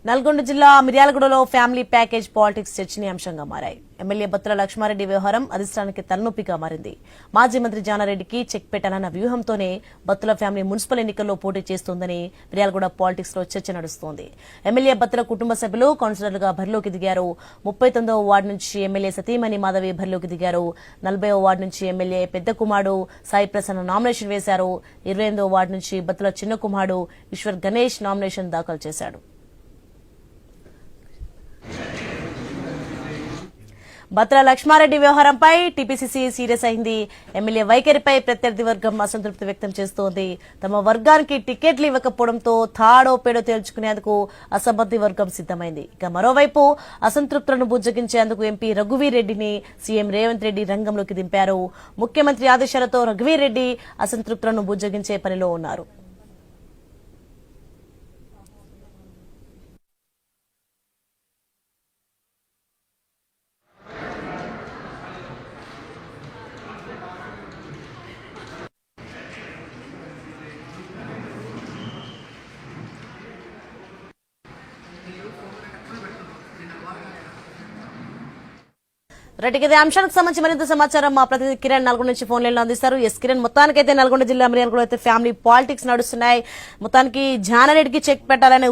నల్గొండ జిల్లా మిర్యాలగూడలో family package politics చర్చనీయాంశంగా మారాయి. ఎమ్మెల్యే బత్తుల లక్ష్మారెడ్డి వ్యవహారం అధిష్టానానికి తలనొప్పిగా మారింది. మాజీ మంత్రి జానారెడ్డికి చెక్ పెట్టాలన్న వ్యూహంతోనే బత్తుల ఫ్యామిలీ మున్సిపల్ ఎన్నికల్లో పోటీ చేస్తోందని మిర్యాలగూడ పాలిటిక్స్ లో చర్చ నడుస్తోంది. ఎమ్మెల్యే బత్తుల కుటుంబ సభ్యులు కౌన్సిలర్లుగా బరిలోకి దిగారు. 39వ వార్డు నుంచి ఎమ్మెల్యే సతీమణి మాధవి బరిలోకి దిగారు. 40వ వార్డు నుంచి ఎమ్మెల్యే పెద్ద కుమారుడు సాయి ప్రసన్న నామినేషన్ వేశారు. 28వ వార్డు నుంచి బత్తుల చిన్న కుమారుడు ఈశ్వర్ గణేష్ నామినేషన్ దాఖలు చేశాడు. బత్తుల లక్ష్మారెడ్డి వ్యవహారంపై టీపీసీసీ సీరియస్ అయింది. ఎమ్మెల్యే వైఖరిపై ప్రత్యర్థి వర్గం అసంతృప్తి వ్యక్తం చేస్తోంది. తమ వర్గానికి టికెట్లు ఇవ్వకపోవడంతో తాడో పేడో తేల్చుకునేందుకు అసమ్మతి వర్గం సిద్దమైంది. ఇక మరోవైపు అసంతృప్తులను బుజ్జగించేందుకు ఎంపీ రఘువీర్ రెడ్డిని సీఎం రేవంత్ రెడ్డి రంగంలోకి దింపారు. ముఖ్యమంత్రి ఆదేశాలతో రఘువీర్ రెడ్డి అసంతృప్తులను బుజ్జగించే పనిలో ఉన్నారు. రైట్, ఇదే అంశానికి సంబంధించి మరింత సమాచారం మా ప్రతినిధి కిరణ్ నల్గొండ నుంచి ఫోన్ లైన్ లో అందిస్తారు. కిరణ్, మొత్తానికైతే నల్గొండ జిల్లా మిర్యాలగూడ అయితే ఫ్యామిలీ పాలిటిక్స్ నడుస్తున్నాయి. మొత్తానికి జానారెడ్డికి చెక్ పెట్టాలనే